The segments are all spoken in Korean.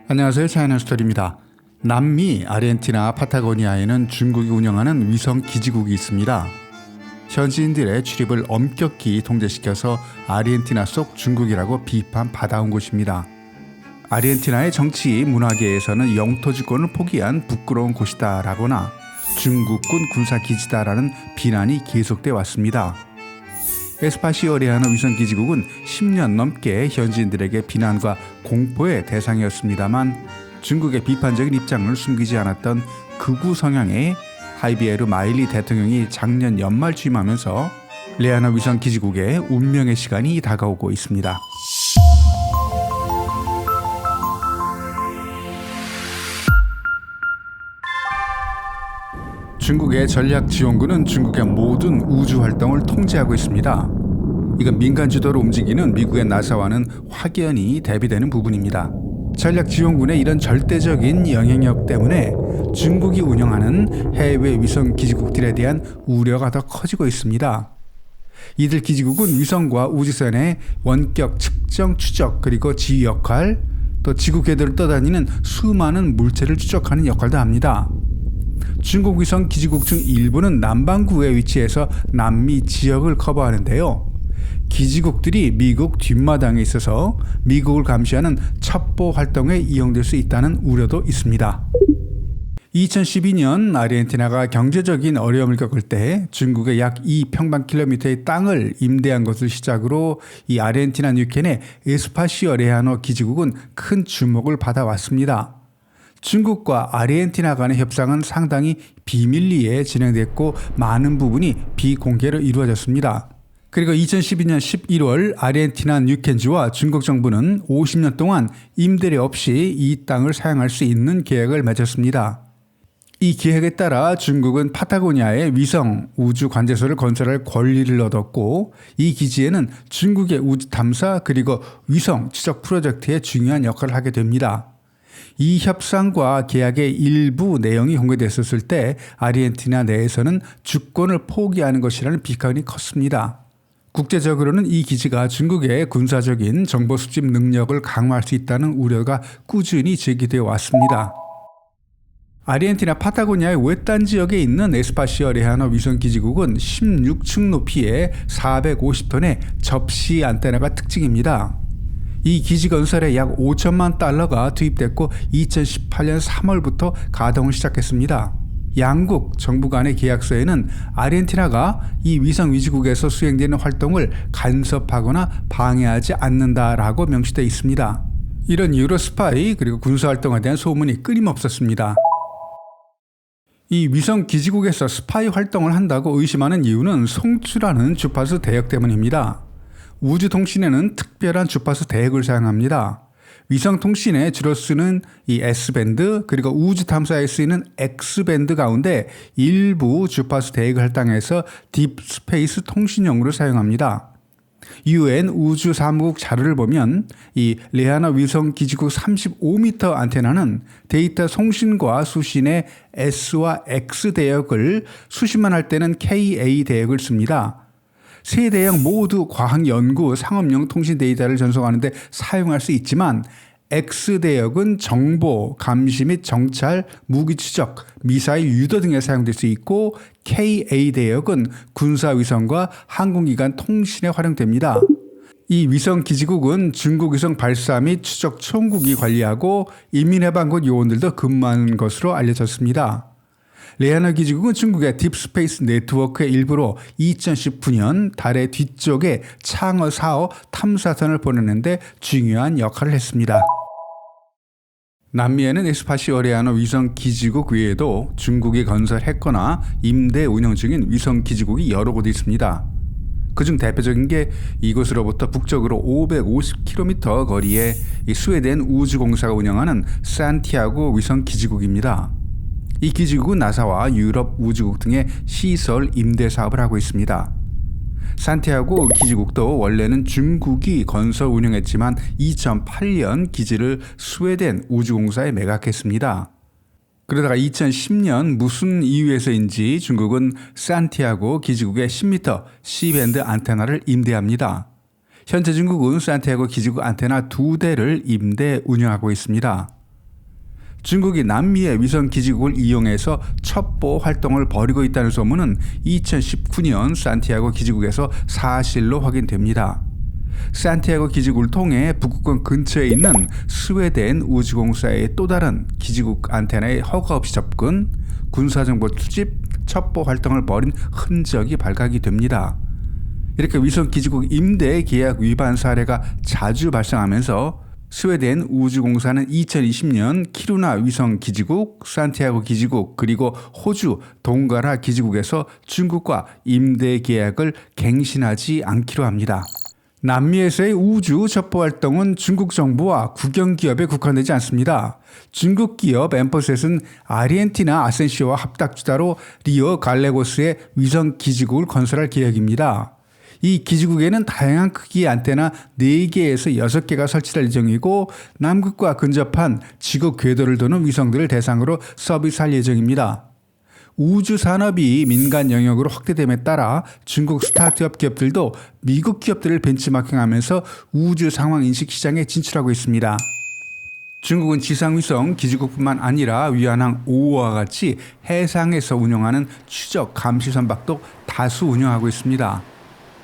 안녕하세요. 차이나스토리입니다. 남미 아르헨티나 파타고니아에는 중국이 운영하는 위성 기지국이 있습니다. 현지인들의 출입을 엄격히 통제시켜서 아르헨티나 속 중국이라고 비판받아온 곳입니다. 아르헨티나의 정치 문화계에서는 영토 주권을 포기한 부끄러운 곳이다 라거나 중국군 군사기지다라는 비난이 계속돼 왔습니다. 에스파시오 레아노 위성기지국은 10년 넘게 현지인들에게 비난과 공포의 대상이었습니다만 중국의 비판적인 입장을 숨기지 않았던 극우 성향의 하이비에르 마일리 대통령이 작년 연말 취임하면서 레아노 위성기지국의 운명의 시간이 다가오고 있습니다. 중국의 전략지원군은 중국의 모든 우주 활동을 통제하고 있습니다. 이건 민간 주도로 움직이는 미국의 나사와는 확연히 대비되는 부분입니다. 전략지원군의 이런 절대적인 영향력 때문에 중국이 운영하는 해외 위성 기지국들에 대한 우려가 더 커지고 있습니다. 이들 기지국은 위성과 우주선의 원격 측정, 추적, 그리고 지휘 역할, 또 지구 궤도를 떠다니는 수많은 물체를 추적하는 역할도 합니다. 중국 위성 기지국 중 일부는 남반구에 위치해서 남미 지역을 커버하는데요. 기지국들이 미국 뒷마당에 있어서 미국을 감시하는 첩보 활동에 이용될 수 있다는 우려도 있습니다. 2012년 아르헨티나가 경제적인 어려움을 겪을 때 중국의 약 2평방킬로미터의 땅을 임대한 것을 시작으로 이 아르헨티나 뉴켄의 에스파시오 레아노 기지국은 큰 주목을 받아왔습니다. 중국과 아르헨티나 간의 협상은 상당히 비밀리에 진행됐고 많은 부분이 비공개로 이루어졌습니다. 그리고 2012년 11월 아르헨티나 뉴켄주와 중국 정부는 50년 동안 임대료 없이 이 땅을 사용할 수 있는 계약을 맺었습니다. 이 계획에 따라 중국은 파타고니아에 위성 우주 관제소를 건설할 권리를 얻었고 이 기지에는 중국의 우주 탐사 그리고 위성 추적 프로젝트에 중요한 역할을 하게 됩니다. 이 협상과 계약의 일부 내용이 공개됐었을 때 아르헨티나 내에서는 주권을 포기하는 것이라는 비판이 컸습니다. 국제적으로는 이 기지가 중국의 군사적인 정보 수집 능력을 강화할 수 있다는 우려가 꾸준히 제기되어 왔습니다. 아르헨티나 파타고니아의 외딴 지역에 있는 에스파시오 레아노 위성기지국은 16층 높이의 450톤의 접시 안테나가 특징입니다. 이 기지 건설에 약 5천만 달러가 투입됐고 2018년 3월부터 가동을 시작했습니다. 양국 정부 간의 계약서에는 아르헨티나가 이 위성 위지국에서 수행되는 활동을 간섭하거나 방해하지 않는다라고 명시되어 있습니다. 이런 이유로 스파이 그리고 군사활동에 대한 소문이 끊임없었습니다. 이 위성 기지국에서 스파이 활동을 한다고 의심하는 이유는 송출하는 주파수 대역 때문입니다. 우주통신에는 특별한 주파수 대역을 사용합니다. 위성통신에 주로 쓰는 이 S밴드 그리고 우주탐사에 쓰이는 X밴드 가운데 일부 주파수 대역을 할당해서 딥스페이스 통신용으로 사용합니다. UN 우주사무국 자료를 보면 이 레아노 위성기지국 35m 안테나는 데이터 송신과 수신의 S와 X 대역을 수신만 할 때는 KA 대역을 씁니다. 세 대역 모두 과학연구, 상업용 통신 데이터를 전송하는 데 사용할 수 있지만 X대역은 정보, 감시 및 정찰, 무기 추적, 미사일 유도 등에 사용될 수 있고 KA대역은 군사위성과 항공기관 통신에 활용됩니다. 이 위성기지국은 중국 위성 발사 및 추적 총국이 관리하고 인민해방군 요원들도 근무하는 것으로 알려졌습니다. 레아노 기지국은 중국의 딥스페이스 네트워크의 일부로 2019년 달의 뒤쪽에 창어 4호 탐사선을 보내는데 중요한 역할을 했습니다. 남미에는 에스파시오 레아노 위성 기지국 외에도 중국이 건설했거나 임대 운영 중인 위성 기지국이 여러 곳 있습니다. 그중 대표적인 게 이곳으로부터 북쪽으로 550km 거리에 스웨덴 우주공사가 운영하는 산티아고 위성 기지국입니다. 이 기지국은 나사와 유럽 우주국 등의 시설 임대 사업을 하고 있습니다. 산티아고 기지국도 원래는 중국이 건설 운영했지만 2008년 기지를 스웨덴 우주공사에 매각했습니다. 그러다가 2010년 무슨 이유에서인지 중국은 산티아고 기지국에 10m C밴드 안테나를 임대합니다. 현재 중국은 산티아고 기지국 안테나 2대를 임대 운영하고 있습니다. 중국이 남미의 위성 기지국을 이용해서 첩보 활동을 벌이고 있다는 소문은 2019년 산티아고 기지국에서 사실로 확인됩니다. 산티아고 기지국을 통해 북극권 근처에 있는 스웨덴 우주공사의 또 다른 기지국 안테나에 허가 없이 접근, 군사정보 수집, 첩보 활동을 벌인 흔적이 발각이 됩니다. 이렇게 위성 기지국 임대 계약 위반 사례가 자주 발생하면서 스웨덴 우주공사는 2020년 키루나 위성 기지국, 산티아고 기지국, 그리고 호주 동가라 기지국에서 중국과 임대 계약을 갱신하지 않기로 합니다. 남미에서의 우주 첩보 활동은 중국 정부와 국영기업에 국한되지 않습니다. 중국 기업 엠퍼셋은 아르헨티나 아센시오와 합작주다로 리오 갈레고스의 위성 기지국을 건설할 계획입니다. 이 기지국에는 다양한 크기의 안테나 4개에서 6개가 설치될 예정이고 남극과 근접한 지구 궤도를 도는 위성들을 대상으로 서비스할 예정입니다. 우주 산업이 민간 영역으로 확대됨에 따라 중국 스타트업 기업들도 미국 기업들을 벤치마킹하면서 우주 상황 인식 시장에 진출하고 있습니다. 중국은 지상위성 기지국뿐만 아니라 위안항 5호와 같이 해상에서 운영하는 추적 감시 선박도 다수 운영하고 있습니다.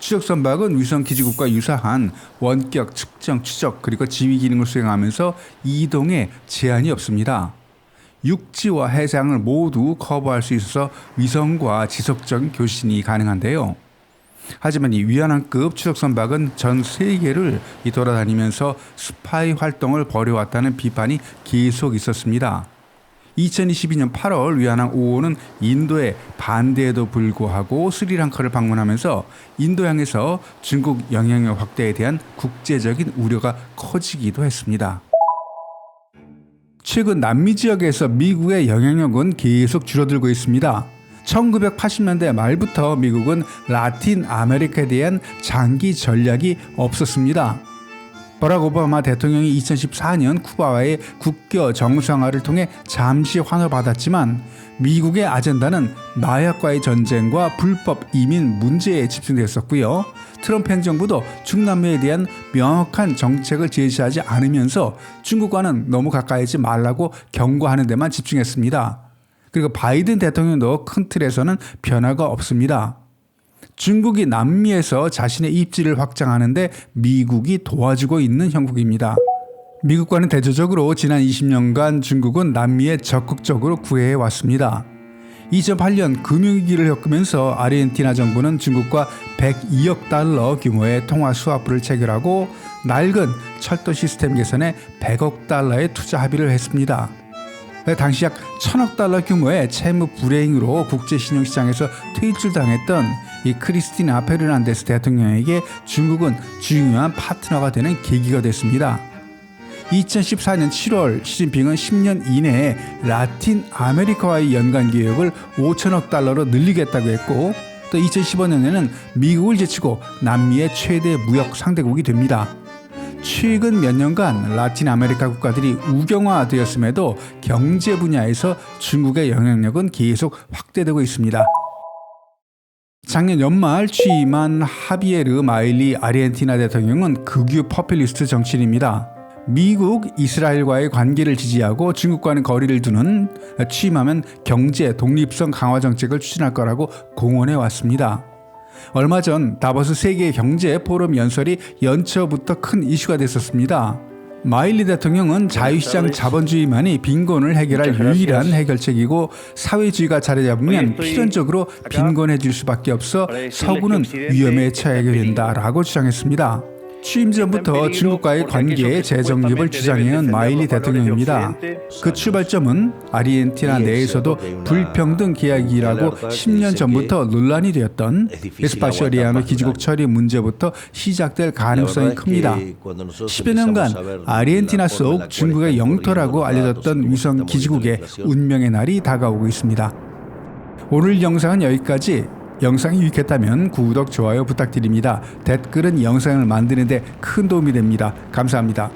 추적 선박은 위성 기지국과 유사한 원격 측정, 추적 그리고 지휘 기능을 수행하면서 이동에 제한이 없습니다. 육지와 해상을 모두 커버할 수 있어서 위성과 지속적인 교신이 가능한데요. 하지만 이 위안함급 추적 선박은 전 세계를 돌아다니면서 스파이 활동을 벌여왔다는 비판이 계속 있었습니다. 2022년 8월 위안함 5호는 인도의 반대에도 불구하고 스리랑카를 방문하면서 인도 향에서 중국 영향력 확대에 대한 국제적인 우려가 커지기도 했습니다. 최근 남미 지역에서 미국의 영향력은 계속 줄어들고 있습니다. 1980년대 말부터 미국은 라틴 아메리카에 대한 장기 전략이 없었습니다. 버락 오바마 대통령이 2014년 쿠바와의 국교 정상화를 통해 잠시 환호를 받았지만 미국의 아젠다는 마약과의 전쟁과 불법 이민 문제에 집중됐었고요. 트럼프 행정부도 중남미에 대한 명확한 정책을 제시하지 않으면서 중국과는 너무 가까이지 말라고 경고하는 데만 집중했습니다. 그리고 바이든 대통령도 큰 틀에서는 변화가 없습니다. 중국이 남미에서 자신의 입지를 확장하는데 미국이 도와주고 있는 형국입니다. 미국과는 대조적으로 지난 20년간 중국은 남미에 적극적으로 구애해 왔습니다. 2008년 금융위기를 겪으면서 아르헨티나 정부는 중국과 102억 달러 규모의 통화 수화부를 체결하고 낡은 철도 시스템 개선에 100억 달러의 투자 합의를 했습니다. 당시 약 1000억 달러 규모의 채무 불이행으로 국제신용시장에서 퇴출당했던 이 크리스티나 페르난데스 대통령에게 중국은 중요한 파트너가 되는 계기가 됐습니다. 2014년 7월 시진핑은 10년 이내에 라틴 아메리카와의 연간 계획을 5천억 달러로 늘리겠다고 했고 또 2015년에는 미국을 제치고 남미의 최대 무역 상대국이 됩니다. 최근 몇 년간 라틴 아메리카 국가들이 우경화되었음에도 경제 분야에서 중국의 영향력은 계속 확대되고 있습니다. 작년 연말 취임한 하비에르 마일리 아르헨티나 대통령은 극유 포퓰리스트 정치인입니다. 미국, 이스라엘과의 관계를 지지하고 중국과는 거리를 두는 취임하면 경제 독립성 강화 정책을 추진할 거라고 공언해 왔습니다. 얼마 전 다보스 세계 경제 포럼 연설이 연초부터 큰 이슈가 됐었습니다. 마일리 대통령은 자유시장 자본주의만이 빈곤을 해결할 유일한 해결책이고 사회주의가 자리 잡으면 필연적으로 빈곤해질 수밖에 없어 서구는 위험에 처하게 된다라고 주장했습니다. 취임 전부터 중국과의 관계에 재정립을 주장해온 마일리 대통령입니다. 그 출발점은 아르헨티나 내에서도 불평등 계약이라고 10년 전부터 논란이 되었던 에스파시오리아노 기지국 처리 문제부터 시작될 가능성이 큽니다. 10여 년간 아르헨티나 속 중국의 영토라고 알려졌던 위성 기지국의 운명의 날이 다가오고 있습니다. 오늘 영상은 여기까지. 영상이 유익했다면 구독, 좋아요 부탁드립니다. 댓글은 영상을 만드는 데 큰 도움이 됩니다. 감사합니다.